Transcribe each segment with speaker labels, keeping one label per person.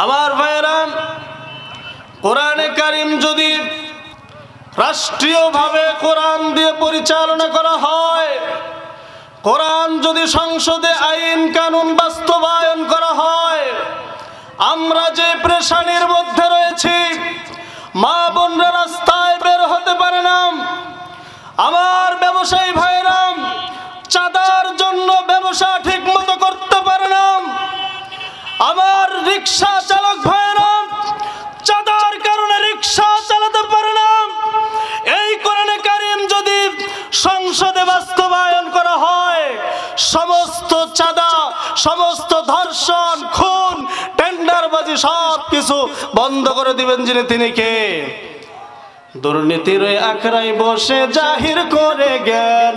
Speaker 1: আমার ভাইরা, কোরআনে কারীম যদি রাষ্ট্রীয়ভাবে কোরআন দিয়ে পরিচালনা করা হয়, কোরআন যদি সংসদে আইন কানুন বাস্তবায়ন করা হয়, আমরা যে পেরেশানির মধ্যে রয়েছি, মা বোনরা রাস্তায় বের হতে পারে না, আমার ব্যবসায়ী ভাইরা চাঁদার জন্য ব্যবসা ঠিক মতো করতে পারে না, আমার রিক্সা চালক ভাইরা চাঁদার কারণে রিক্সা চালাতে পারে না। এই কোরআনে কারীম যদি সংসদে বাস্তবায়ন করা হয়, সমস্ত চাঁদা, সমস্ত ধর্ষণ, খুন, টেন্ডারবাজি সব কিছু বন্ধ করে দিবেন যিনি, তিনি কে? দুর্নীতির ওই আখড়ায় বসে জাহির করে জ্ঞান,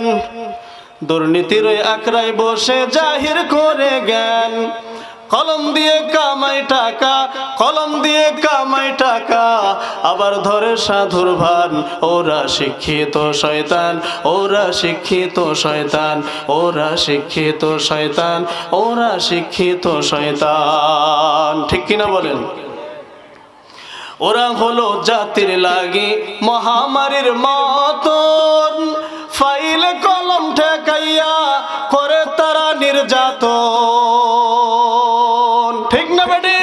Speaker 1: দুর্নীতির ওই আখড়ায় বসে জাহির করে জ্ঞান, কলম দিয়ে কামাই টাকা, কলম দিয়ে কামাই টাকা, আবার ধরে সাধুর ভান। ওরা শিক্ষিত শয়তান, ওরা শিক্ষিত শয়তান, ওরা শিক্ষিত শয়তান, ওরা শিক্ষিত শয়তান। ঠিক কিনা বলেন? ওরা হলো জাতির লাগি মহামারীর মতন, ফাইলে কলম ঠেকাইয়া করে তারা নির্যাতন। ঠিক না বেটি?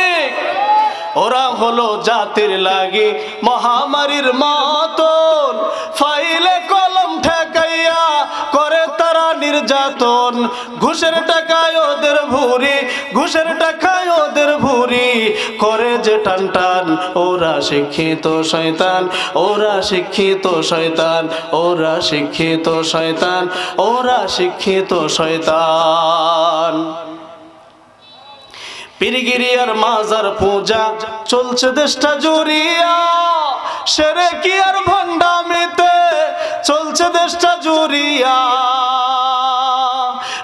Speaker 1: ওরা হলো জাতির লাগি মহামারীর মতন, ফাইলে কলম ঠেকাইয়া করে তারা নির্যাতন। ঘুষের টাকায় ওদের ভুরি, ঘুষের টাকায় ওদের ভুরি, করে যে টান টান। ওরা শিক্ষিত শয়তান, ওরা শিক্ষিত শয়তান, ওরা শিক্ষিত শয়তান, ওরা শিক্ষিত শয়তান। পীরগিরি আর মাজার পূজা চলছে দেশটা জুড়িয়া, সেরে কি আর ভণ্ডামিতে চলছে দেশটা জুড়িয়া।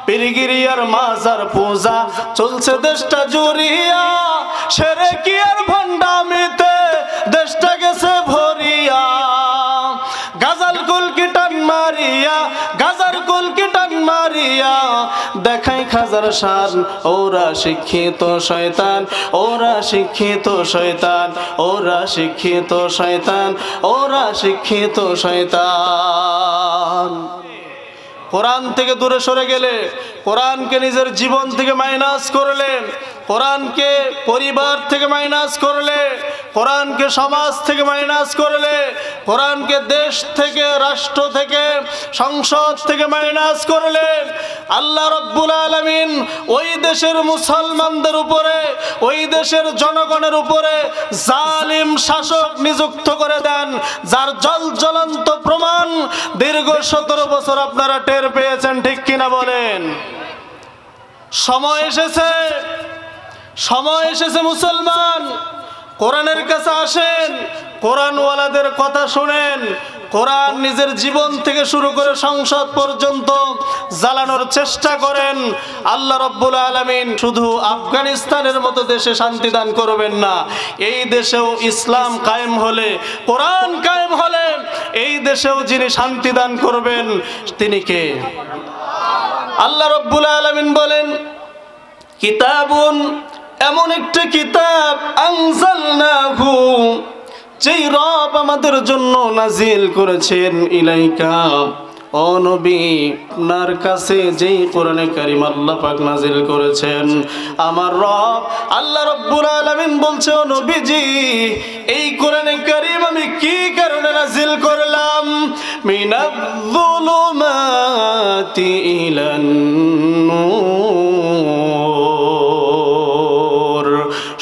Speaker 1: পীরগিরি আর মাজার পূজা চলছে দেশটা জুড়িয়া, সেরে কি আর ভণ্ডামিতে দেশটা গেছে ভরিয়া। গাজাল কুলকি টান মারিয়া, গাজার কুলকি টান মারিয়া দেখাই খাজার শান। ওরা শিক্ষিত শয়তান, ওরা শিক্ষিত শয়তান, ওরা শিক্ষিত শয়তান, ওরা শিক্ষিত শয়তান। কোরআন থেকে দূরে সরে গেলে, কোরআনকে নিজের জীবন থেকে মাইনাস করলে, কোরআনকে পরিবার থেকে মাইনাস করলে, কোরআনকে সমাজ থেকে মাইনাস করলে, কোরআনকে দেশ থেকে, রাষ্ট্র থেকে, সংসদ থেকে মাইনাস করলে, আল্লাহ রাব্বুল আলামিন ওই দেশের মুসলমানদের উপরে, ওই দেশের জনগণের উপরে জালিম শাসক নিযুক্ত করে দেন, যার জ্বলন্ত প্রমাণ দীর্ঘ 17 বছর আপনারা টের পেয়েছেন। ঠিক কিনা বলেন? সময় এসেছে, সময় এসেছে মুসলমান, কোরআনের কাছে আসেন, কোরআনওয়ালাদের কথা শুনেন। কোরআন নিজের জীবন থেকে শুরু করে সংসদ পর্যন্ত জ্বালানোর চেষ্টা করেন। আল্লাহ রাব্বুল আলামিন শুধু আফগানিস্তানের মতো দেশে শান্তি দান করবেন না, এই দেশেও ইসলাম কায়েম হলে, কোরআন কায়েম হলে, এই দেশেও যিনি শান্তি দান করবেন তিনি কে? আল্লাহ রাব্বুল আলামিন বলেন, কিতাবুন, এমন একটা কিতাব, আনজালনাহু, যেই রব আমাদের জন্য নাজিল করেছেন, ইলাইকা, ও নবী, আপনার কাছে যেই কোরআনে কারীম আল্লাহ পাক নাজিল করেছেন, আমার রব আল্লাহ রাব্বুল আলামিন বলছে, ও নবীজি, এই কোরআনে কারীম আমি কি কারণে নাজিল করলাম? মিনাজ-যুলুমাতি ইলান-নূর।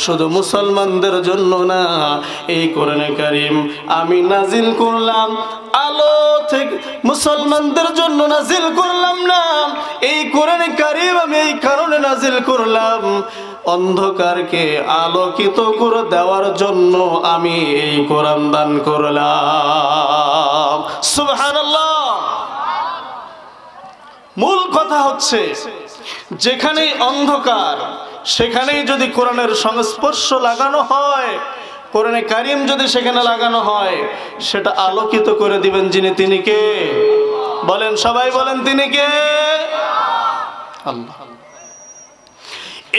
Speaker 1: শুধু মুসলমানদের জন্য না, এই কোরআনে কারীম আমি নাজিল করলাম আলো থেকে, মুসলমানদের জন্য নাজিল করলাম না, এই কোরআনে কারীম আমি এই কারণে নাজিল করলাম, অন্ধকারকে আলোকিত করে দেওয়ার জন্য আমি এই কোরআন দান করলাম। সুবহানাল্লাহ। মূল কথা হচ্ছে, যেখানেই অন্ধকার সেখানেই যদি কোরআনের সংস্পর্শ লাগানো হয়, কোরআনে কারীম যদি সেখানে লাগানো হয়, সেটা আলোকিত করে দিবেন যিনি, তিনি কে? বলেন, সবাই বলেন, তিনি কে? আল্লাহ।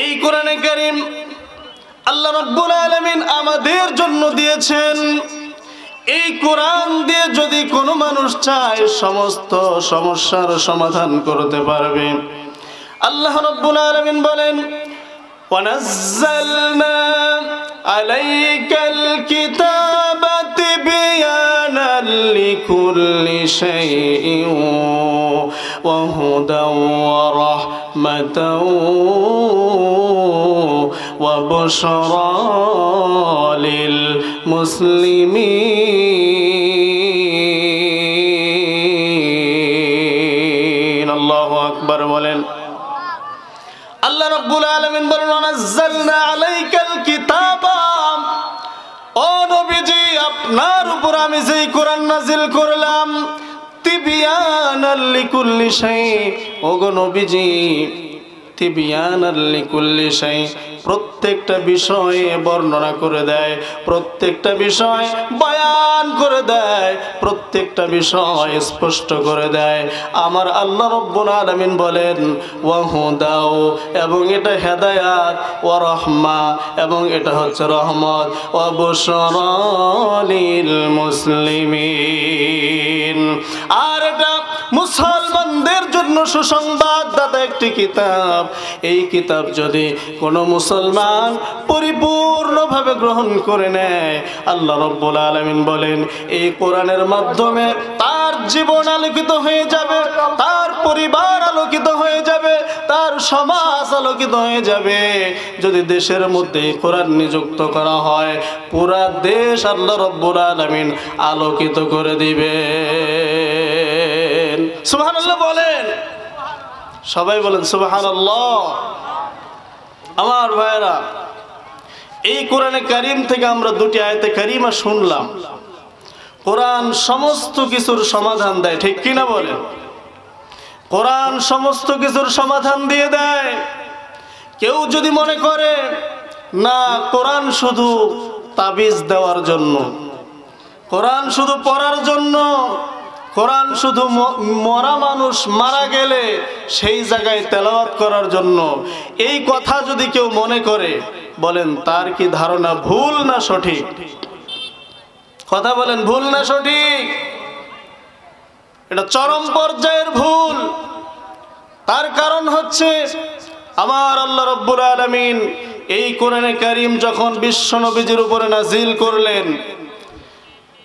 Speaker 1: এই কোরআনে কারীম আল্লাহ রাব্বুল আলামিন আমাদের জন্য দিয়েছেন। এই কোরআন দিয়ে যদি কোনো মানুষ চায় সমস্ত সমস্যার সমাধান করতে পারবে। আল্লাহ রাব্বুল আলামিন বলেন, ওয়ানাজ্জালনা আলাইকাল কিতাবা তিবয়ানাল লিকুল্লি শাইইন ওয়া হুদাও ওয়া রাহমাতাও ওয়া বুশরা লিল মুসলিমিন। আল্লাহু আকবার বলেন। আল্লাহ রাব্বুল আলামিন বলেন, ওয়ানাজ্জালনা আলাইকাল কিতাবা, ও নবীজি আপনার উপর আমি যেই কোরআন নাজিল করলাম, তিবয়ানাল লিকুল্লি শাই, ও গো নবীজি তিবয়ানাল লিকুল্লি শাই, প্রত্যেকটা বিষয়ে বর্ণনা করে দেয়, প্রত্যেকটা বিষয় বয়ান করে দেয়, প্রত্যেকটা বিষয় স্পষ্ট করে দেয়। আমার আল্লাহ রাব্বুল আলামিন বলেন, ওয়া হুদাও, এবং এটা হেদায়াত, ওয়া রাহমা, এবং এটা হচ্ছে রহমত, ওয়া বুশরা লিল মুসলিমিন, আর এটা মুসলমানদের জন্য সুসংবাদদাতা একটি কিতাব। এই কিতাব যদি কোনো মুসলমান পরিপূর্ণভাবে গ্রহণ করে নেয়, আল্লাহ রাব্বুল আলামিন বলেন এই কোরআনের মাধ্যমে তার জীবন আলোকিত হয়ে যাবে, তার পরিবার আলোকিত হয়ে যাবে, তার সমাজ আলোকিত হয়ে যাবে। যদি দেশের মধ্যে কোরআন নিযুক্ত করা হয়, পুরা দেশ আল্লাহ রাব্বুল আলামিন আলোকিত করে দিবে। সুবহানাল্লাহ বলেন, সবাই বলেন সুবহানাল্লাহ। আমার ভাইরা, এই কোরআনে কারীম থেকে আমরা দুটি আয়াতে কারীমা শুনলাম। কোরআন সমস্ত কিছুর সমাধান দেয়, ঠিক কি না বলেন? কোরআন সমস্ত কিছুর সমাধান দিয়ে দেয়। কেউ যদি মনে করে না কোরআন শুধু তাবিজ দেওয়ার জন্য, কোরআন শুধু পড়ার জন্য, কোরআন শুধু মরা মানুষ মারা গেলে সেই জায়গায় তেলাওয়াত করার জন্য, এই কথা যদি কেউ মনে করে, বলেন তার কি ধারণা ভুল না সঠিক? কথা বলেন, ভুল না সঠিক? এটা চরম পর্যায়ের ভুল। তার কারণ হচ্ছে আমার আল্লাহ রাব্বুল আলামিন এই কোরআনে কারীম যখন বিশ্ব নবীজির উপরে নাজিল করলেন,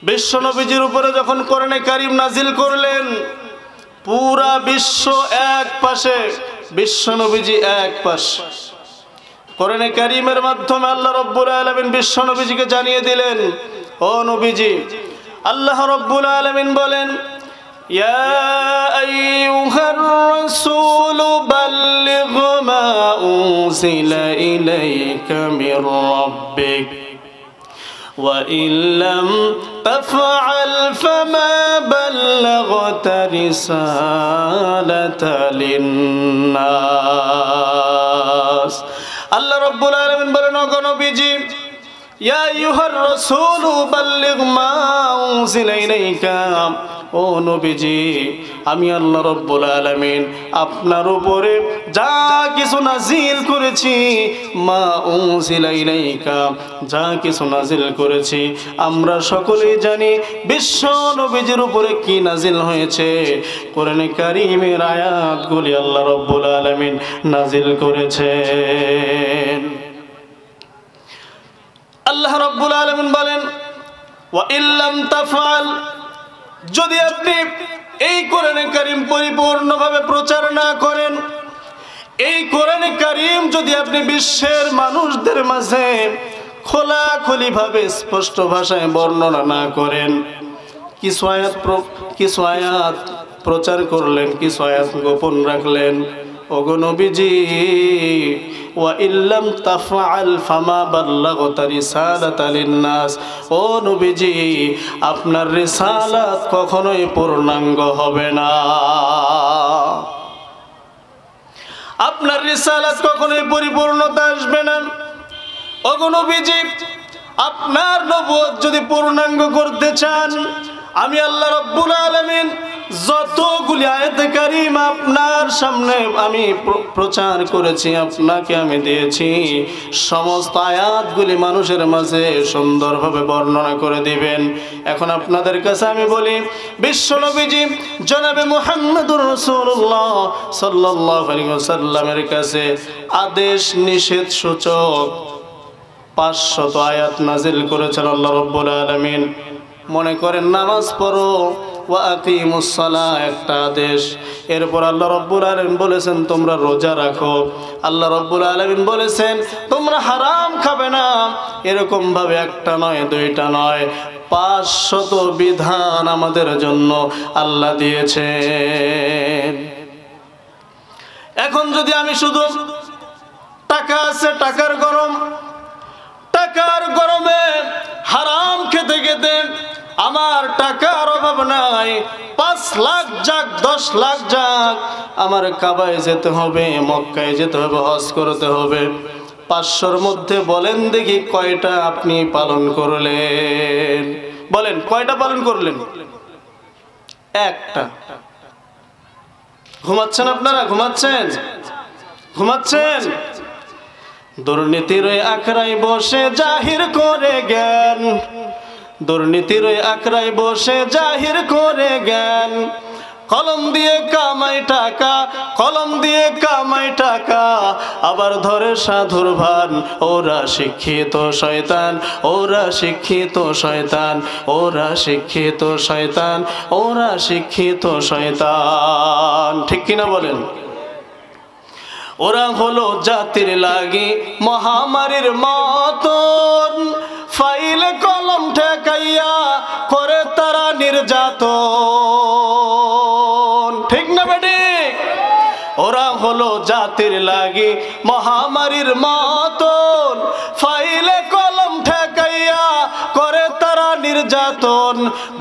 Speaker 1: বিশ্ব নবীজির উপরে যখন কোরআনে কারীম নাজিল করলেন, পুরা বিশ্ব এক পাশে, বিশ্ব নবীজি এক পাশে। কোরআনে কারীমের মাধ্যমে আল্লাহ রাব্বুল আলামিন বিশ্ব নবীজিকে জানিয়ে দিলেন, ও নবীজি, আল্লাহ রাব্বুল আলামিন বলেন, ইয়া আইয়ুহার রাসূল বাল্লিগ মা উনজিলা ইলাইকা মির রাব্বিক وإن لم تفعل فما بلغت رسالة للناس। আল্লাহ রাব্বুল আলামিন বলেন, ও নবীজি, ইয়া আইয়ুহার রাসূল বাল্লিগ মা উনজিলা ইলাইকা, ও নবীজি আমি আল্লাহ রাব্বুল আলামিন আপনার উপরে যা কিছু নাজিল করেছি, মা উনজিলা ইলাইকা, যা কিছু নাজিল করেছি, আমরা সকলেই জানি বিশ্ব নবীজির উপরে কি নাজিল হয়েছে। কোরআনে কারীমের আয়াতগুলি আল্লাহ রাব্বুল আলামিন নাজিল করেছেন। আল্লাহ রাব্বুল আলামিন বলেন, ওয়া ইল্লাম তাফআল, যদি আপনি এই কোরআনে কারীম পরিপূর্ণভাবে প্রচার না করেন, এই কোরআনে কারীম যদি আপনি বিশ্বের মানুষদের মাঝে খোলাখুলিভাবে স্পষ্ট ভাষায় বর্ণনা না করেন, কিছু আয়াত প্রচার করলেন, কিছু আয়াত গোপন রাখলেন, ওগো নবীজি, ওয়া ইল্লাম তাফআল ফামা বাল্লাগতা রিসালাতা লিন্নাস, ও নবীজি আপনার রিসালাত কখনোই পূর্ণাঙ্গ হবে না, আপনার রিসালাত কখনোই পরিপূর্ণতা আসবে না। ওগো নবীজি আপনার নবুয়ত যদি পূর্ণাঙ্গ করতে চান, আমি আল্লাহ রাব্বুল আলামিন যতগুলি আয়াত কারীম আপনার সামনে আমি প্রচার করেছি, আপনাকে আমি দিয়েছি, সমস্ত আয়াতগুলি মানুষের মাঝে সুন্দরভাবে বর্ণনা করে দিবেন। এখন আপনাদের কাছে আমি বলি, বিশ্বনবীজি জনাবে মুহাম্মদুর রাসূলুল্লাহ সাল্লাল্লাহু আলাইহি ওয়াসাল্লামের কাছে আদেশ নিষেধ সূচক 500 আয়াত নাজিল করেছেন আল্লাহ রাব্বুল আলামিন। মনে করেন নামাজ পড়ো, ওয়া আকিমুস সালাহ একটা আদেশ। এরপর আল্লাহ রাব্বুল আলামিন বলেছেন তোমরা রোজা রাখো। আল্লাহ রাব্বুল আলামিন বলেছেন তোমরা হারাম খাবে না। এরকম ভাবে একটা নয়, দুইটা নয়, 500 বিধান আমাদের জন্য আল্লাহ দিয়েছেন। এখন যদি আমি শুধু টাকা আছে, টাকার গরমে হারাম খেতে খেতে আমার টাকার অভাব নাই, 5 লাখ যাক 10 লাখ যাক, আমার কাবায় যেতে হবে, মক্কায় যেতে হবে, হজ করতে হবে, 500-র মধ্যে বলেন দেখি কয়টা আপনি পালন করলেন? বলেন কয়টা পালন করলেন? একটা। ঘুমাচ্ছেন আপনারা? ঘুমাচ্ছেন? দুর্নীতির ওই আখড়ায় বসে জাহির করে জ্ঞান, দুর্নীতির ওই আখড়ায় বসে জাহির করে জ্ঞান, কলম দিয়ে কামাই টাকা, আবার ধরে সাধুর ভান। ওরা শিক্ষিত শয়তান, ওরা শিক্ষিত শয়তান, ওরা শিক্ষিত শয়তান, ওরা শিক্ষিত শয়তান। ঠিক কিনা বলেন? ওরা হলো জাতির লাগি মহামারীর মতন, ফাইলে কলম ঠেকাইয়া করে তারা নির্যাতন। ঠিক না বেটি? ওরা হলো জাতির লাগি মহামারীর মতন, ফাইলে কলম ঠেকাইয়া করে তারা নির্যাতন।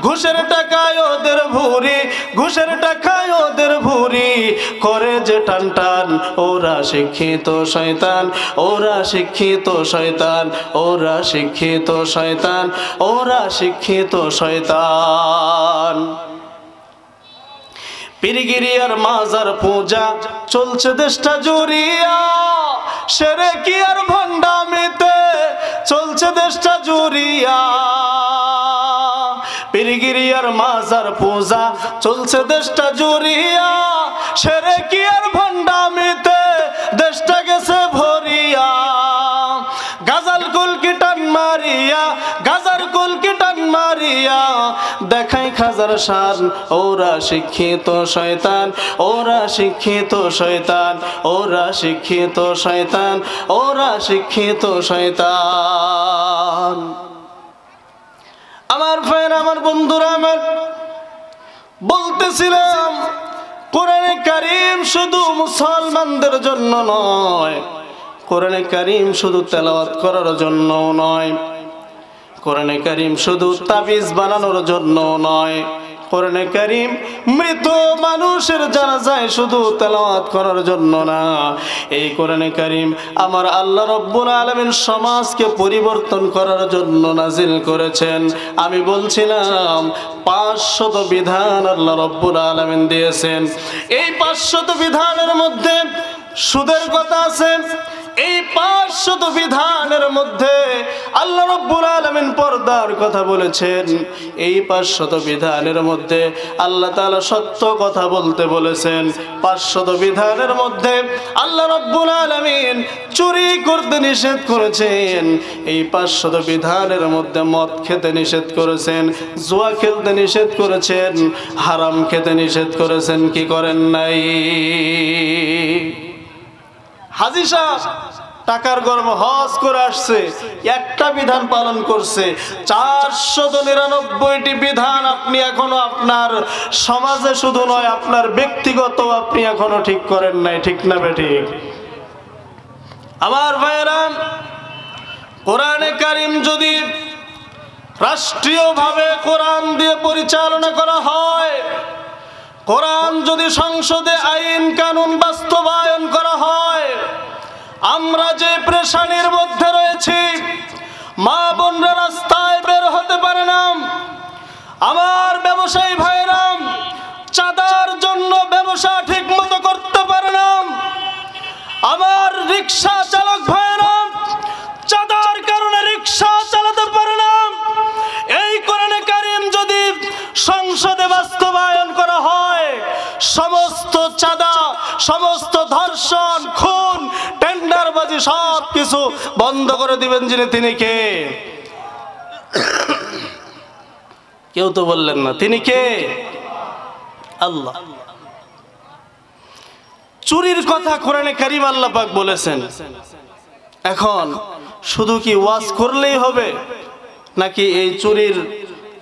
Speaker 1: ঘুষের টাকায় ওদের ভুরি, ঘুষের টাকায় ওদের ভুরি করে যে টান টান। ওরা শিক্ষিত শয়তান, ওরা শিক্ষিত শয়তান, ওরা শিক্ষিত শয়তান, ওরা শিক্ষিত শয়তান। পীরগিরি আর মাজার পূজা চলছে দেশটা জুড়িয়া, শিরকি আর ভণ্ডামিতে চলছে দেশটা জুড়িয়া। পীরগিরি আর মাজার পূজা চলছে দেশটা জুড়িয়া, শিরকি আর ভণ্ডামিতে দেশটা গেছে ভরিয়া। গাজাল কুলকি টান মারিয়া, গাজার কুলকি টান মারিয়া দেখাই খাজার শান। ওরা শিক্ষিত শয়তান, ওরা শিক্ষিত শয়তান, ওরা শিক্ষিত শয়তান, ওরা শিক্ষিত শয়তান। আমার ভাইরা, আমার বন্ধুরা, আমার বলতেছিলাম কোরআনে কারীম শুধু মুসলমানদের জন্য নয়, কোরআনে কারীম শুধু তেলাওয়াত করার জন্য নয়, কোরআনে কারীম শুধু তাবিজ বানানোর জন্য নয়, কোরআনে কারীম মৃত মানুষের জানাজায় শুধু তেলাওয়াত করার জন্য না। এই কোরআনে কারীম আমার আল্লাহ রাব্বুল আলামিন সমাজকে পরিবর্তন করার জন্য নাজিল করেছেন। আমি বলছিলাম 500 বিধান আল্লাহ রাব্বুল আলামিন দিয়েছেন। এই 500 বিধানের মধ্যে সুদের কথা আছে। এই 500 বিধানের মধ্যে আল্লাহ রাব্বুল আলামিন পর্দার কথা বলেছেন। এই 500 বিধানের মধ্যে আল্লাহ তাআলা সত্য কথা বলতে বলেছেন। 500 বিধানের মধ্যে আল্লাহ রাব্বুল আলামিন চুরি করতে নিষেধ করেছেন। এই 500 বিধানের মধ্যে মদ খেতে নিষেধ করেছেন, জুয়া খেলতে নিষেধ করেছেন, হারাম খেতে নিষেধ করেছেন। কি করেন নাই? হাজী সাহেব টাকার গরমে হজ করে আসছে, একটা বিধান পালন করছে। 499টি বিধান আপনি এখনো আপনার সমাজে শুধু নয়, আপনার ব্যক্তিগত আপনি এখনো ঠিক করেন নাই। ঠিক না বেঠিক? আমার ভাইয়েরা, কোরআনে কারীম যদি রাষ্ট্রীয়ভাবে কোরআন দিয়ে পরিচালনা করা হয়, কোরআন যদি সংসদে আইন কানুন বাস্তবায়ন করা হয়, আমরা যে পেরেশানির মধ্যে রয়েছি, মা বোনরা রাস্তায় বের হতে পারে না, আমার ব্যবসায়ী ভাইরা চাঁদার জন্য ব্যবসা ঠিক মতো করতে পারে না। আমার রিক্সা চালক ভাইরা চাঁদার কারণে রিক্সা চালাতে পারে না। এই কোরআনে কারীম যদি সংসদে বাস্তবায়ন করা হয়, সমস্ত চাঁদা, সমস্ত ধর্ষণ, খুন, টেন্ডারবাজি সব কিছু বন্ধ করে দিবেন যিনি, তিনি কে? কেউ তো বললেন না, তিনি কে? আল্লাহ। চুরির কথা কোরআনে কারীম আল্লাহ পাক বলেছেন। এখন শুধু কি ওয়াজ করলেই হবে, নাকি এই চুরির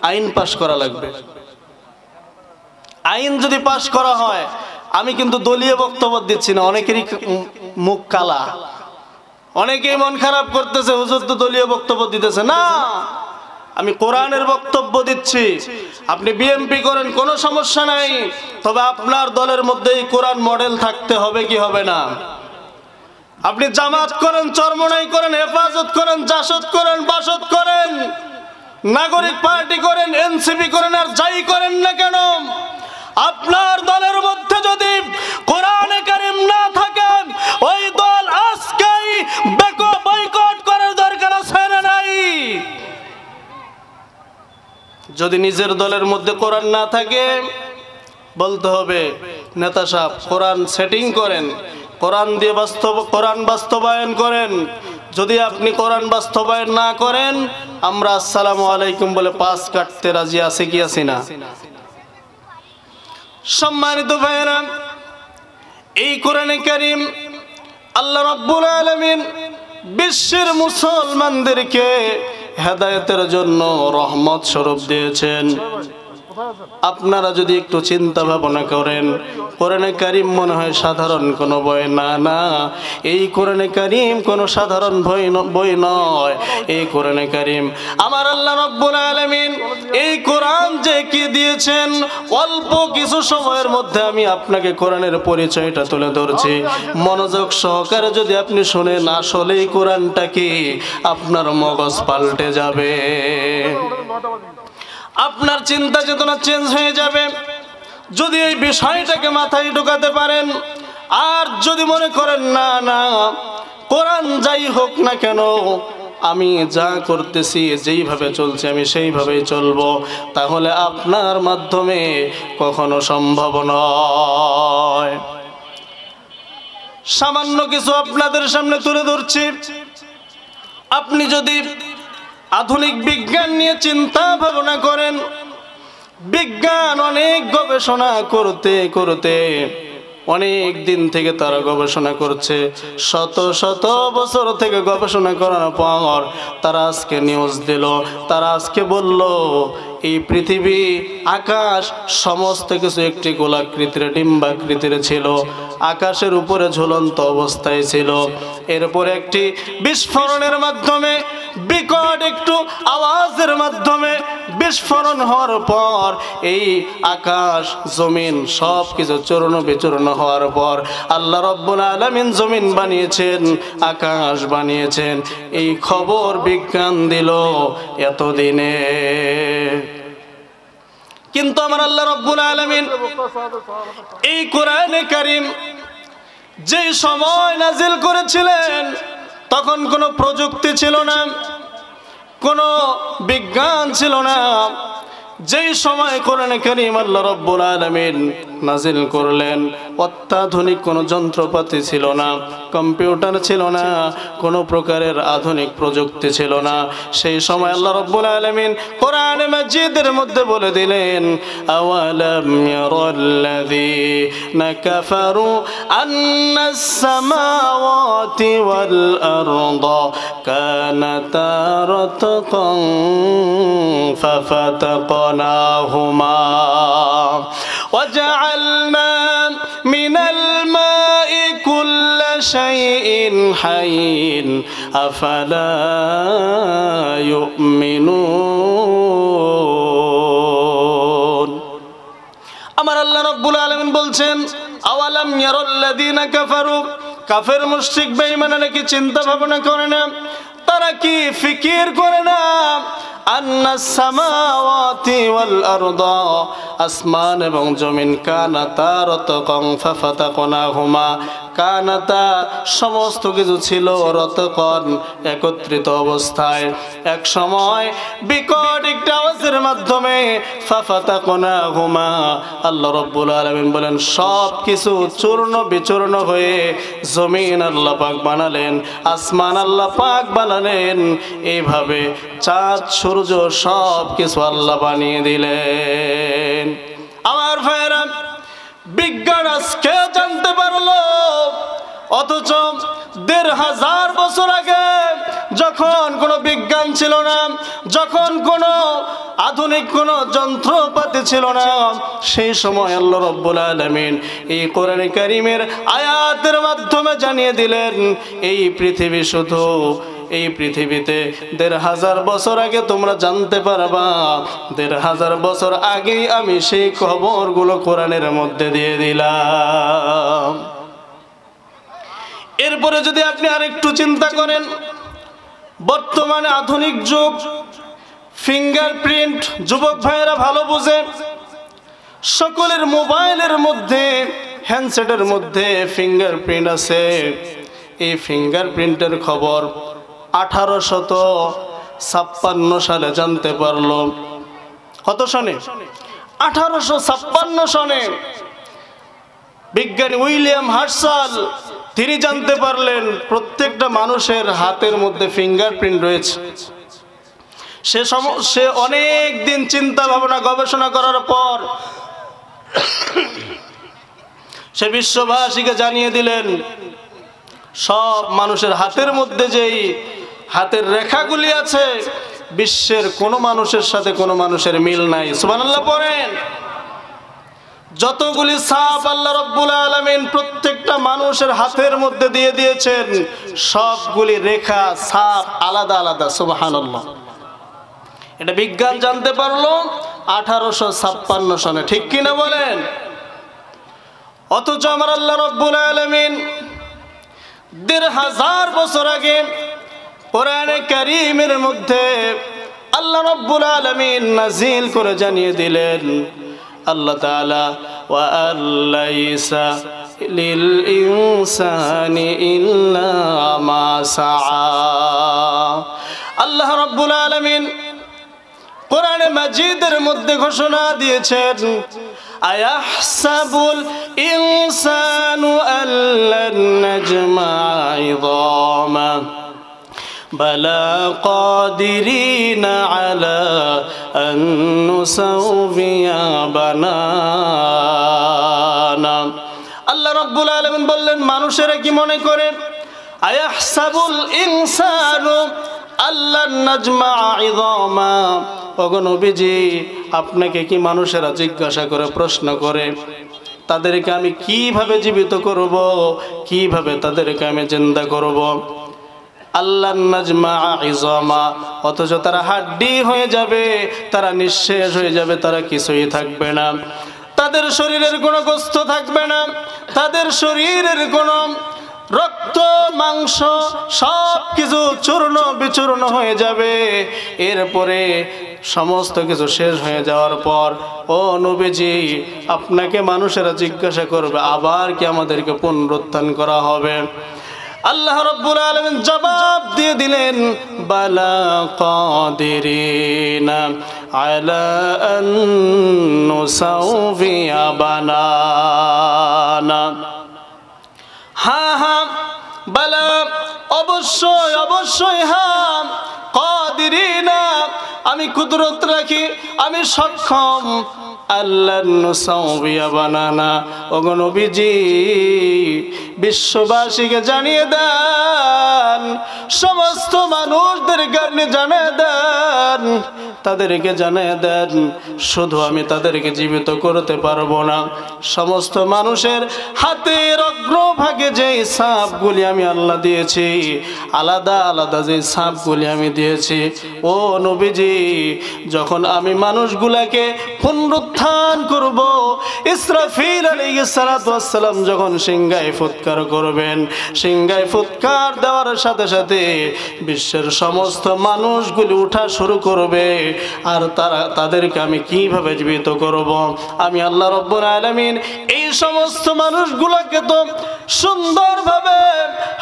Speaker 1: আইন পাশ করা লাগবে? আইন যদি পাশ করা হয়, আমি কিন্তু দলীয় বক্তব্য দিচ্ছি না, অনেকেরই মুখ কালা, অনেকেই মন খারাপ করতেছে, হুজুর তো দলীয় বক্তব্য দিতেছে না। আমি কোরআনের বক্তব্য দিচ্ছি। আপনি বিএমপি করেন, কোনো সমস্যা নাই, তবে আপনার দলের মধ্যেই কোরআন মডেল থাকতে হবে কি হবে না? আপনি জামাত করেন, চরমনাই করেন, হেফাজত করেন, জাসদ করেন, বাসদ করেন, নাগরিক পার্টি করেন, এনসিপি করেন, আর যাই করেন না কেন, আপনার দলের মধ্যে যদি কোরআনে কারীম না থাকে, ওই দল আজকেই বয়কট করার দরকার আছে না নাই? যদি নিজের দলের মধ্যে কোরআন না থাকে, বলতে হবে নেতা সাহেব কোরআন সেটিং করেন, কোরআন দিয়ে কোরআন বাস্তবায়ন করেন। যদি আপনি কোরআন বাস্তবায়ন না করেন, আমরা আসসালামু আলাইকুম বলে পাস কাটতে রাজি আছি কি আছি না? সম্মানিত ভাইরা, এই কোরআনে কারীম আল্লাহ রাব্বুল আলামিন বিশ্বের মুসলমানদেরকে হেদায়েতের জন্য রহমত স্বরূপ দিয়েছেন। আপনারা যদি একটু চিন্তা ভাবনা করেন, কোরআনে কারীম মনে হয় সাধারণ কোনো বই না, না, এই কোরআনে কারীম কোনো সাধারণ বই নয়। এই কোরআনে কারীম আমার আল্লাহ রাব্বুল আলামিন এই কোরআন যে কি দিয়েছেন, অল্প কিছু সময়ের মধ্যে আমি আপনাকে কোরআনের পরিচয়টা তুলে ধরছি। মনোযোগ সহকারে যদি আপনি শুনেন, আসলে এই কোরআনটা কি, আপনার মগজ পাল্টে যাবে, আপনার চিন্তা চেতনা চেঞ্জ হয়ে যাবে। যদি এই বিষয়টাকে মাথায় ঢোকাতে পারেন, আর যদি মনে করেন না না কোরআন যাই হোক না কেন, আমি যা করতেছি, যেইভাবে চলছে আমি সেইভাবেই চলবো, তাহলে আপনার মাধ্যমে কখনো সম্ভব নয়। সামান্য কিছু আপনাদের সামনে তুলে ধরছি। আপনি যদি আধুনিক বিজ্ঞান নিয়ে চিন্তা ভাবনা করেন, বিজ্ঞান অনেক গবেষণা করতে করতে অনেক দিন থেকে তারা গবেষণা করছে, শত শত বছর থেকে গবেষণা করার পর তারা আজকে নিউজ দিল, তারা আজকে বলল এই পৃথিবী, আকাশ সমস্ত কিছু একটি গোলাকৃতির, ডিম্বাকৃতির ছিল, আকাশের উপরে ঝুলন্ত অবস্থায় ছিল। এরপরে একটি বিস্ফোরণের মাধ্যমে, বিকট একটু আওয়াজের মাধ্যমে বিস্ফোরণ হওয়ার পর এই আকাশ জমিন সব কিছু চূর্ণ বিচূর্ণ হওয়ার পর আল্লাহ রাব্বুল আলামিন জমিন বানিয়েছেন, আকাশ বানিয়েছেন। এই খবর বিজ্ঞান দিল এতদিনে। কিন্তু আমার আল্লাহ রাব্বুল আলামিন এই কোরআনে কারীম যে সময় নাজিল করেছিলেন, তখন কোনো প্রযুক্তি ছিল না, কোনো বিজ্ঞান ছিল না। যেই সময় কোরআনে কারীম আল্লাহ রাব্বুল আলামিন নাজিল করলেন, অত্যাধুনিক কোনো যন্ত্রপাতি ছিল না, কম্পিউটার ছিল না, কোনো প্রকারের আধুনিক প্রযুক্তি ছিল না। সেই সময় আল্লাহ রাব্বুল আলামিন কোরআনে মাজিদের মধ্যে বলে দিলেন, আওয়ালাম ইয়ারাল্লাযীনা কাফারু আন্নাস সামাওয়াতি ওয়াল আরদা কানাতা রাতকান ফাফাতাকনাহুমা وجعلنا من الماء كل شيء حي أفلا يؤمنون। আমার আল্লাহ রাব্বুল আলামিন বলছেন, আওয়ালাম ইয়ারাল্লাযীনা কাফারু, কাফের মুশরিক বেঈমানরা কি চিন্তা ভাবনা করে না, তারা কি ফিকির করে না, আন্নাস সামাওয়াতি ওয়াল আরদা, আসমান এবং জমিন কানাতা রাতকান ফাফাতাকনাহুমা, কানাতা সমস্ত কিছু ছিল রাতকান একত্রিত অবস্থায়, এক সময় বিকট একটা আওয়াজের মাধ্যমে ফাফাতাকনাহুমা, আল্লাহ রাব্বুল আলামিন বলেন সব কিছু চূর্ণ বিচূর্ণ হয়ে জমিন আল্লাহ পাক বানালেন, আসমান আল্লাহ পাক বানালেন, এইভাবে চাঁদ সূর্য সব কিছু আল্লাহ বানিয়ে দিলেন। আমার ভাইরা, বিজ্ঞান আজকে জানতে পারলো, অথচ ১৫০০ বছর আগে যখন কোনো বিজ্ঞান ছিল না, যখন কোনো আধুনিক কোনো যন্ত্রপাতি ছিল না, সেই সময় আল্লাহ রাব্বুল আলামিন এই কোরআনে কারীমের আয়াতের মাধ্যমে জানিয়ে দিলেন এই পৃথিবী শুধু, এই পৃথিবীতে ১৫০০ বছর আগে তোমরা জানতে পারবা, ১৫০০ বছর আগেই আমি সেই খবরগুলো কোরআনের মধ্যে দিয়ে দিলাম। এরপরে যদি আপনি আরেকটু চিন্তা করেন, বর্তমানে আধুনিক যুগ, ফিঙ্গারপ্রিন্ট যুবক ভাইয়েরা ভালো বুঝে, সকলের মোবাইলের মধ্যে, হ্যান্ডসেটের মধ্যে ফিঙ্গারপ্রিন্ট আছে। এই ফিঙ্গারপ্রিন্টের খবর 1856 সালে জানতে পারলো। কত সনে? 1856 সনে বিজ্ঞানী উইলিয়াম হার্শাল তিনি জানতে পারলেন প্রত্যেকটা মানুষের হাতের মধ্যে ফিঙ্গারপ্রিন্ট রয়েছে। সে অনেক দিন চিন্তা ভাবনা গবেষণা করার পর সে বিশ্ববাসীকে জানিয়ে দিলেন সব মানুষের হাতের মধ্যে যেই হাতের রেখাগুলি আছে, বিশ্বের কোনো মানুষের সাথে কোনো মানুষের মিল নাই। সুবহানাল্লাহ পড়েন। যতগুলি ছাপ আল্লাহ রাব্বুল আলামিন প্রত্যেকটা মানুষের হাতের মধ্যে দিয়ে দিয়েছেন, সবগুলি রেখা ছাপ আলাদা আলাদা। সুবহানাল্লাহ। এটা বিজ্ঞান জানতে পারলো 1856 সনে, ঠিক কিনা বলেন? অথচ আমার আল্লাহ রাব্বুল আলামিন ১৫০০ বছর আগে কোরআনে কারীমের মধ্যে আল্লাহ রাব্বুল আলামিন নাজিল করে জানিয়ে দিলেন, আল্লাহ তাআলা ওয়া আল্লাইসা লিল ইনসানি ইল্লা মা সাআ। আল্লাহ রাব্বুল আলামিন কোরআনে মাজিদের মধ্যে ঘোষণা দিয়েছেন, আয়াহসাবুল ইনসানু আল্লান নাজমা'a ইযামা বালা কাদিরিনা আলা আন নুসাউবিয়া বানানা। আল্লাহ রাব্বুল আলামিন বললেন, মানুষেরা কি মনে করে, আয়াহসাবুল ইনসানু আল্লান নাজমা'a ইযামা, ওগো নবীজি আপনাকে কি মানুষেরা জিজ্ঞাসা করে, প্রশ্ন করে তাদেরকে আমি কিভাবে জীবিত করব, কিভাবে তাদেরকে আমি জিন্দা করব। আল্লান নাজমা'a ইযামা, অথচ তারা হাড্ডি হয়ে যাবে, তারা নিঃশেষ হয়ে যাবে, তারা কিছুই থাকবে না, তাদের শরীরের কোনো গোস্ত থাকবে না, তাদের শরীরের কোনো রক্ত মাংস সব কিছু চূর্ণ বিচূর্ণ হয়ে যাবে। এরপরে সমস্ত কিছু শেষ হয়ে যাওয়ার পর ও নবীজি আপনাকে মানুষেরা জিজ্ঞাসা করবে, আবার কি আমাদেরকে পুনরুত্থান করা হবে? আল্লাহ রাব্বুল আলামিন জবাব দিয়ে দিলেন, বালা কাদিরিনা আলা আন নুসাউবিয়া বানানা। হ্যাঁ হ্যাঁ, বালা অবশ্যই অবশ্যই, হ্যাঁ কাদিরিনা আমি কুদরত রাখি, আমি সক্ষম, আল্লাহ নুসাউবিয়া বানানা। ওগো নবীজি বিশ্ববাসীকে জানিয়ে দেন, সমস্ত মানুষদেরকে আপনি জানিয়ে দেন, তাদেরকে জানিয়ে দেন শুধু আমি তাদেরকে জীবিত করতে পারবো না, সমস্ত মানুষের হাতের অগ্রভাগে যেই ছাপগুলি আমি আল্লাহ দিয়েছি, আলাদা আলাদা যে ছাপগুলি আমি দিয়েছি, ও নবীজি যখন আমি মানুষগুলাকে পুনরুত্থান করব, ইসরাফিল আলাইহিস সালাতু ওয়াস সালাম যখন সিংহায় ফুৎকার করবেন, সিংহায় ফুৎকার দেওয়ার সাথে সাথে বিশ্বের সমস্ত মানুষগুলি উঠা শুরু করবে। আর তাদেরকে আমি কিভাবে জীবিত করব? আমি আল্লাহ রাব্বুল আলামিন এই সমস্ত মানুষগুলোকে তো সুন্দরভাবে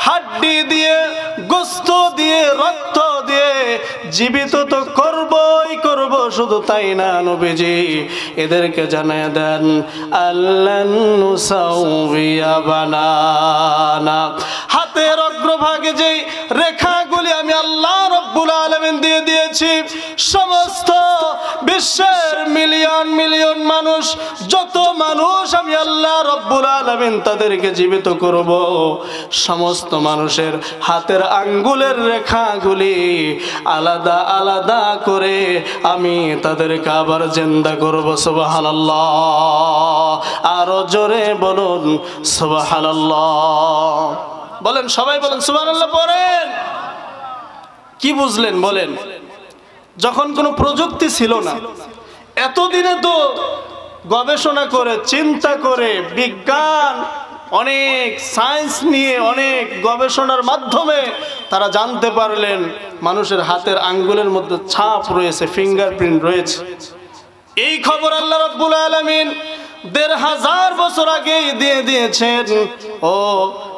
Speaker 1: হাড্ডি দিয়ে, গোস্ত দিয়ে, রক্ত দিয়ে জীবিত তো করবই করব। শুধু তাই না নবীজি এদেরকে জানায় দেন আল্লান নুসাউইয়া বানানা, হাতের অগ্রভাগে যেই রেখাগুলি আমি আল্লাহ রাব্বুল আলামিন দিয়ে দিয়েছি, সমস্ত বিশ্বের মিলিয়ন মিলিয়ন মানুষ, যত মানুষ আমি আল্লাহ রাব্বুল আলামিন তাদেরকে জীবিত করব, সমস্ত মানুষের হাতের আঙ্গুলের রেখাগুলি আলাদা আলাদা করে আমি তাদেরকে আবার জিন্দা করব। সুবহানাল্লাহ, আরো জোরে বলুন সুবহানাল্লাহ। বলেন সবাই, বলেন সুবহানাল্লাহ পড়েন। কি বুঝলেন বলেন? যখন কোনো প্রযুক্তি ছিল না, এতদিনে তো গবেষণা করে, চিন্তা করে, বিজ্ঞান অনেক সায়েন্স নিয়ে অনেক গবেষণার মাধ্যমে তারা জানতে পারলেন মানুষের হাতের আঙ্গুলের মধ্যে ছাপ রয়েছে, ফিঙ্গারপ্রিন্ট রয়েছে। এই খবর আল্লাহ রাব্বুল আলামিন ১৫০০ বছর আগেই দিয়ে দিয়েছেন। ও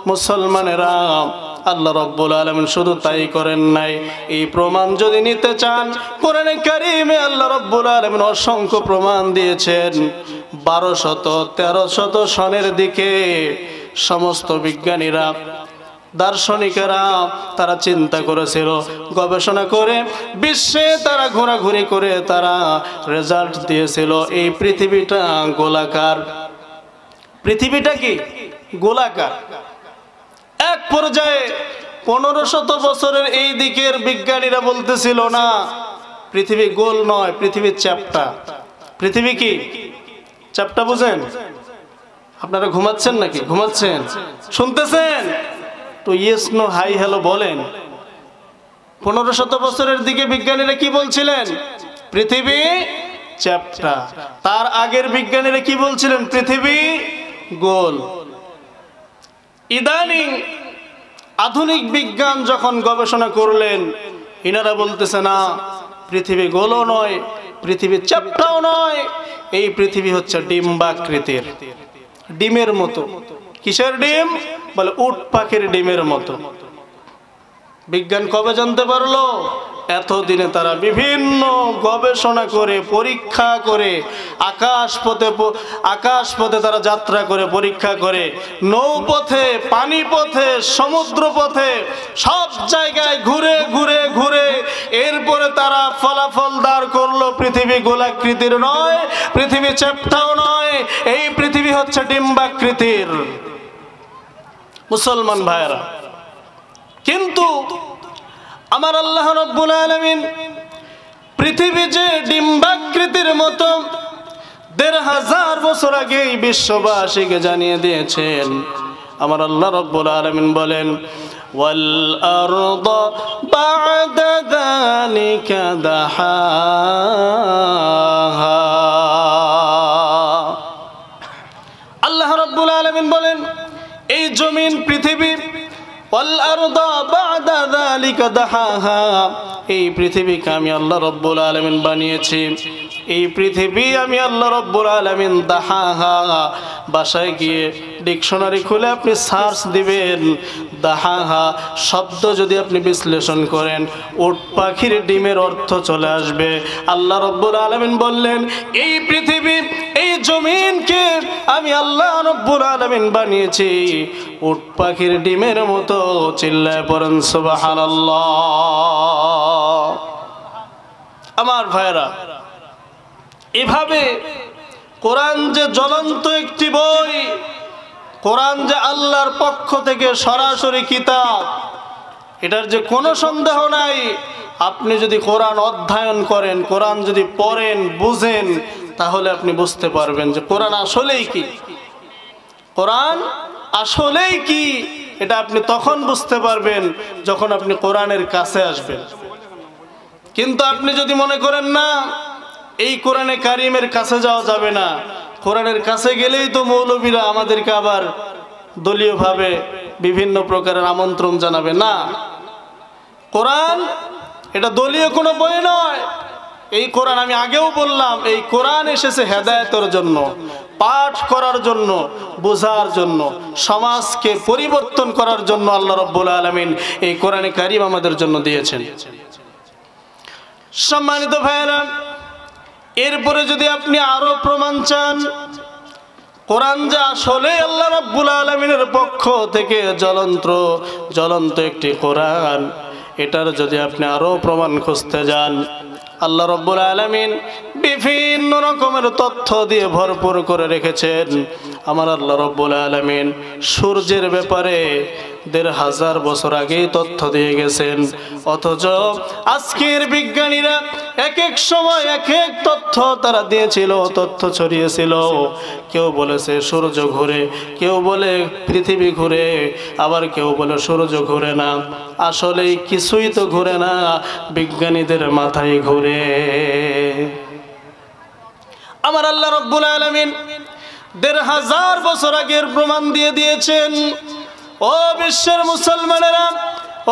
Speaker 1: মুসলমানেরা, আল্লাহ রাব্বুল আলামিন শুধু তাই করেন নাই, এই প্রমাণ যদি নিতে চান কোরআনে কারীমে আল্লাহ রাব্বুল আলামিন অসংখ্য প্রমাণ দিয়েছেন। ১২০০-১৩০০ সনের দিকে সমস্ত বিজ্ঞানীরা, দার্শনিকেরা তারা চিন্তা করেছিল, গবেষণা করে বিশ্বে তারা ঘোরাঘুরি করে তারা রেজাল্ট দিয়েছিল এই পৃথিবীটা গোলাকার। পৃথিবীটা কি গোলাকার। এক পর্যায়ে ১৫০০ বছরের এই দিকের বিজ্ঞানীরা বলতেছিল না, পৃথিবী গোল নয়, পৃথিবী চ্যাপ্টা। পৃথিবী কি চ্যাপ্টা? বুঝেন? আপনারা ঘুমাচ্ছেন নাকি? ঘুমাচ্ছেন? শুনতেছেন তো? ইয়েস নো হাই হ্যালো বলেন। ১৫০০ বছরের দিকে বিজ্ঞানীরা কি বলছিলেন? পৃথিবী চ্যাপ্টা। তার আগের বিজ্ঞানীরা কি বলছিলেন? পৃথিবী গোল। ইদানিং আধুনিক বিজ্ঞান যখন গবেষণা করলেন, ইনারা বলতেছে না, পৃথিবী গোলও নয়, পৃথিবী চ্যাপ্টাও নয়, এই পৃথিবী হচ্ছে ডিম্বাকৃতির, ডিমের মতো। কিসের ডিম? বলে উট পাখির ডিমের মতো। বিজ্ঞান কবে জানতে পারলো? এতদিনে তারা বিভিন্ন গবেষণা করে, পরীক্ষা করে, আকাশপথে তারা যাত্রা করে, পরীক্ষা করে, নৌপথে, পানিপথে, সমুদ্র পথে, সব জায়গায় ঘুরে ঘুরে ঘুরে এরপরে তারা ফলাফল দাঁড় করলো, পৃথিবী গোলাকৃতির নয়, পৃথিবী চ্যাপ্টাও নয়, এই পৃথিবী হচ্ছে ডিম্বাকৃতির। মুসলমান ভাইরা, কিন্তু আমার আল্লাহ রাব্বুল আলামিন পৃথিবী যে ডিম্বাকৃতির মতো ১৫০০ বছর আগেই বিশ্ববাসীকে জানিয়ে দিয়েছেন। আমার আল্লাহ রাব্বুল আলামিন বলেন ওয়াল আরদ বা'দা যালিকা দাহাহা। আল্লাহ রাব্বুল আলামিন বলেন এই জমিন পৃথিবী, ওয়াল আরদ বা'দা যালিকা দাহাহা, এই পৃথিবীকে আমি আল্লাহ রাব্বুল আলামিন বানিয়েছি। এই পৃথিবী আমি আল্লাহ রাব্বুল আলামিন দাহাহা, বাসায় গিয়ে ডিকশনারি খুলে আপনি সার্চ দিবেন, দাহাহা শব্দ যদি আপনি বিশ্লেষণ করেন, উট পাখির ডিমের অর্থ চলে আসবে। আল্লাহ রাব্বুল আলামিন বললেন এই পৃথিবী, এই জমিনকে আমি আল্লাহ রাব্বুল আলামিন বানিয়েছি উট পাখির ডিমের মতো। চিল্লায় পড়েন সুবহানাল্লাহ। আমার ভাইরা, এভাবে কোরআন যে জ্বলন্ত একটি বই, কোরআন যে আল্লাহর পক্ষ থেকে সরাসরি কিতাব, এটার যে কোনো সন্দেহ নাই। আপনি যদি কোরআন অধ্যয়ন করেন, কোরআন যদি পড়েন, বুঝেন, তাহলে আপনি বুঝতে পারবেন যে কোরআন আসলেই কি। কোরআন আসলেই কি এটা আপনি তখন বুঝতে পারবেন যখন আপনি কোরআনের কাছে আসবেন। কিন্তু আপনি যদি মনে করেন না এই কোরআনে কারিমের কাছে যাওয়া যাবে না, কোরআনের কাছে গেলেই তো মৌলবীরা আমাদেরকে আবার দলীয়ভাবে বিভিন্ন প্রকারের আমন্ত্রণ জানাবে, না, কোরআন এটা দলীয় কোনো বই নয়। এই কোরআন, আমি আগেও বললাম, এই কোরআন এসেছে হেদায়েতের জন্য, পাঠ করার জন্য, বোঝার জন্য, সমাজকে পরিবর্তন করার জন্য আল্লাহ রাব্বুল আলামিন এই কোরআনে কারীম আমাদের জন্য দিয়েছেন। সম্মানিত ভাইরা, এরপরে যদি আপনি আরো প্রমাণ চান কোরআন যে আসলে আল্লাহ রাব্বুল আলামিনের পক্ষ থেকে জ্বলন্ত একটি কোরআন, এটার যদি আপনি আরো প্রমাণ খুঁজতে যান, আল্লাহ রাব্বুল আলামিন বিভিন্ন রকমের তথ্য দিয়ে ভরপুর করে রেখেছেন। আমার আল্লাহ রাব্বুল আলামিন সূর্যের ব্যাপারে ১৫০০ বছর আগেই তথ্য দিয়ে গেছেন, অথচ আজকের বিজ্ঞানীরা এক এক সময় এক এক তথ্য তারা দিয়েছিল, তথ্য ছড়িয়েছিল। কেউ বলেছে সূর্য ঘুরে, কেউ বলে পৃথিবী ঘুরে, আবার কেউ বলে সূর্য ঘুরে না। আসলে কিছুই তো ঘুরে না, বিজ্ঞানীদের মাথায় ঘুরে। আমার আল্লাহ রাব্বুল আলামিন ১৫০০ বছর আগের প্রমাণ দিয়ে দিয়েছেন। ও বিশ্বের মুসলমানেরা,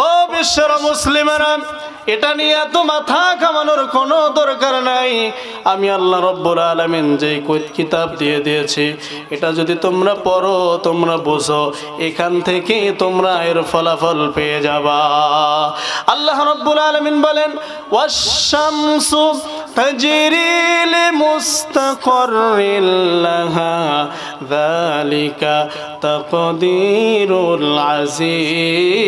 Speaker 1: ও বিশ্বের মুসলিমেরা, এটা নিয়ে এত মাথা ঘামানোর কোনো দরকার নাই। আমি আল্লাহ রাব্বুল আলামিন যে কিতাব দিয়ে দিয়েছি, এটা যদি তোমরা পড়ো, তোমরা বুঝো, এখান থেকে তোমরা এর ফলাফল পেয়ে যাবা। আল্লাহ রাব্বুল আলামিন বলেন, ওয়াশ-শামসু তাজরি লিমুস্তাকাররিন লাহা যালিকা তাকদীরুল আজিজিল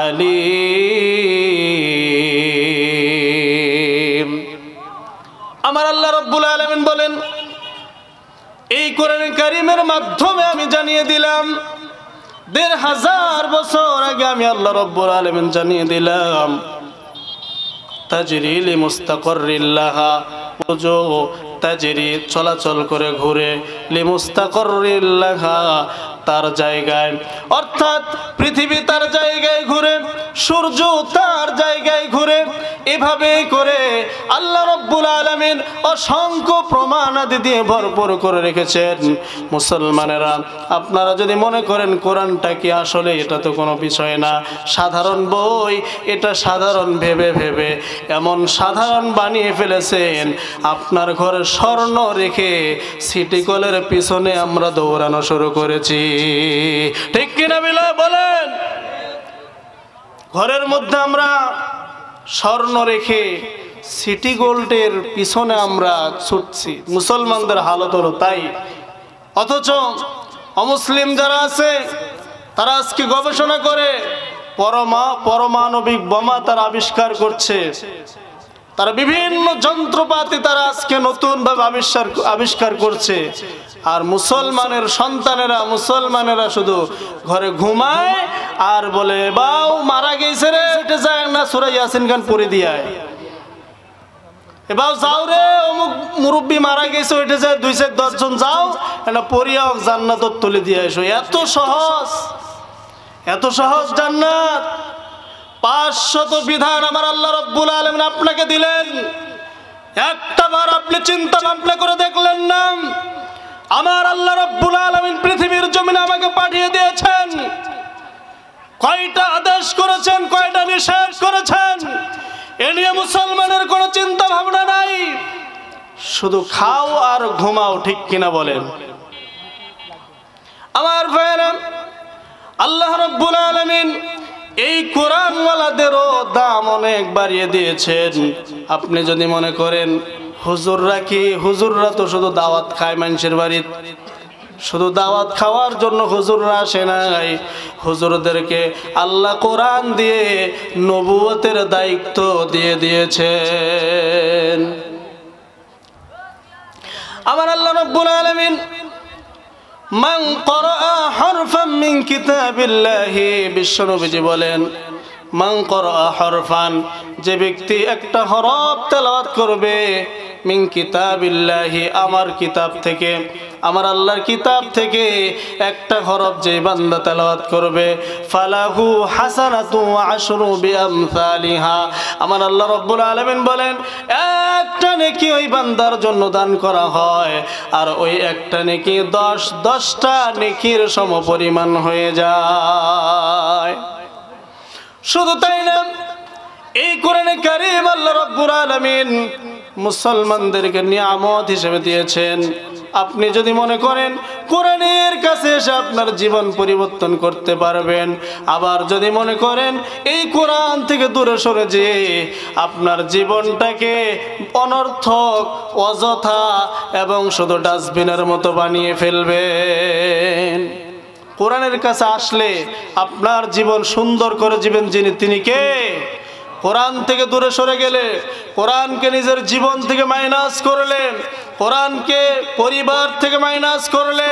Speaker 1: আলিম। আমার আল্লাহ রাব্বুল আলামিন বলেন, এই কোরআনে কারীমের মাধ্যমে আমি জানিয়ে দিলাম, ১৫০০ বছর আগে আমি আল্লাহ রাব্বুল আলামিন জানিয়ে দিলাম, তাজরি লিমুস্তাকাররিন লাহা, তাজরি চলাচল করে ঘুরে, লিমুস্তাকাররিন লাহা তার জায়গায়, অর্থাৎ পৃথিবী তার জায়গায় ঘুরে, সূর্য তার জায়গায় ঘুরে। এভাবে করে আল্লাহ রাব্বুল আলামিন অসংখ্য প্রমাণাদি দিয়ে ভরপুর করে রেখেছেন। মুসলমানেরা, আপনারা যদি মনে করেন কোরআনটা কি আসলে এটা তো কোনো বিষয় না, সাধারণ বই, এটা সাধারণ ভেবে এমন সাধারণ বানিয়ে ফেলেছেন, আপনার ঘরে স্বর্ণ রেখে সিটি কলের পিছনে আমরা দৌড়ানো শুরু করেছি। ঠিক কিনা বলেন? ঘরের মধ্যে আমরা স্বর্ণ রেখে সিটি গোল্ডের পিছনে আমরা ছুটছি। মুসলমানদের হালত হলো তাই। অথচ অমুসলিম যারা আছে তারা আজকে গবেষণা করে পরমাণবিক বোমা তারা আবিষ্কার করছে, তারা বিভিন্ন যন্ত্রপাতি তারা আজকে নতুনভাবে আবিষ্কার করছে। আর মুসলমানেরা শুধু ঘরে ঘুমায় আর বলে, বাউ মারা গেছে রে, এটা যায় না, সূরা ইয়াসিন খান পড়ে দিয়ায়, এবার যাও রে অমুক মুরব্বী মারা গেছে, ওইটা যায় ২-১০ জন যাও, এটা পড়িয়া জান্নাতত তুলে দিয়ে এসো। এত সহজ জান্নাত। ৫০০ বিধান আমার আল্লাহ রাব্বুল আলামিন আপনাকে দিলেন, একটা বার আপনি চিন্তা ভাবনা করে দেখলেন না? আমার আল্লাহ রাব্বুল আলামিন পৃথিবীর জমিনে আমাকে পাঠিয়ে দিয়েছেন, কয়টা আদেশ করেছেন, কয়টা নিষেধ করেছেন, এ নিয়ে মুসলমানের কোনো চিন্তা ভাবনা নাই, শুধু খাও আর ঘুমাও। ঠিক কিনা বলেন? আমার ভাইরা, আল্লাহ রাব্বুল আলামিন এই কোরআনওয়ালাদেরও দাম অনেক বাড়িয়ে দিয়েছেন। আপনি যদি মনে করেন হুজুররা তো শুধু দাওয়াত খায় মানুষের বাড়িতে, শুধু দাওয়াত খাওয়ার জন্য হুজুররা আসে নাই, হুজুরদেরকে আল্লাহ কোরআন দিয়ে নবুয়তের দায়িত্ব দিয়ে দিয়েছেন। আমার আল্লাহ রাব্বুল আলামিন মান ক্বারাআ হারফান মিন কিতাবিল্লাহি, বিশ্বনবীজি বলেন, মান ক্বারাআ হারফান, যে ব্যক্তি একটা হরফ তেলাওয়াত করবে, মিন কিতাবিল্লাহি, আমার কিতাব থেকে, আমার আল্লাহর কিতাব থেকে একটা হরফ যে বান্দা তেলাওয়াত করবে, ফালাহু হাসানাতু ওয়া আশরু বিআমসালিহা, আমার আল্লাহ রাব্বুল আলামিন বলেন, একটা নেকি ওই বান্দার জন্য দান করা হয়, আর ওই একটা নেকি 10টা নেকির সমপরিমাণ হয়ে যায়। শুধু তাই না, এই কোরআনে কারীম আল্লাহ রাব্বুল আলামিন মুসলমানদেরকে নিয়ামত হিসেবে দিয়েছেন। আপনি যদি মনে করেন কোরআনের কাছে এসে আপনার জীবন পরিবর্তন করতে পারবেন, আবার যদি মনে করেন এই কোরআন থেকে দূরে সরে যেয়ে আপনার জীবনটাকে অনর্থক, অযথা এবং শুধু ডাস্টবিনের মতো বানিয়ে ফেলবেন। কোরআনের কাছে আসলে আপনার জীবন সুন্দর করে জীবন যিনি, তিনি কে? কোরআন থেকে দূরে সরে গেলে, কোরআনকে নিজের জীবন থেকে মাইনাস করলে, কোরআনকে পরিবার থেকে মাইনাস করলে,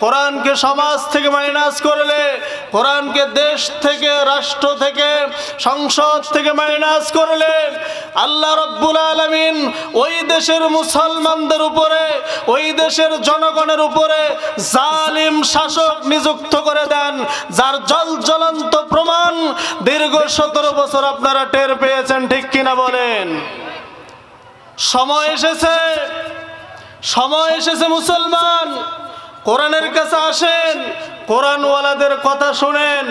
Speaker 1: কোরআনকে সমাজ থেকে মাইনাস করলে, কোরআনকে দেশ থেকে, রাষ্ট্র থেকে, সংসদ থেকে মাইনাস করলে, আল্লাহ রাব্বুল আলামিন ওই দেশের মুসলমানদের উপরে, ওই দেশের জনগণের উপরে জালিম শাসক নিযুক্ত করে দেন, যার জ্বলন্ত প্রমাণ দীর্ঘ 17 বছর আপনারা টের পেয়েছেন। ঠিক কিনা বলেন? সময় এসেছে, সময় এসেছে মুসলমান, কোরআনের কাছে আসেন, কোরআনওয়ালাদের কথা শুনেন।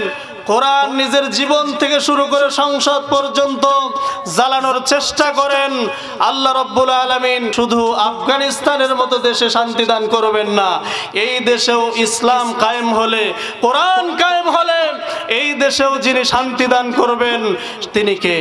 Speaker 1: কোরআন নিজের জীবন থেকে শুরু করে সংসদ পর্যন্ত জ্বালানোর চেষ্টা করেন। আল্লাহ রাব্বুল আলামিন শুধু আফগানিস্তানের মতো দেশে শান্তি দান করবেন না, এই দেশেও ইসলাম কায়েম হলে, কোরআন কায়েম হলে এই দেশেও যিনি শান্তি দান করবেন তিনি কে?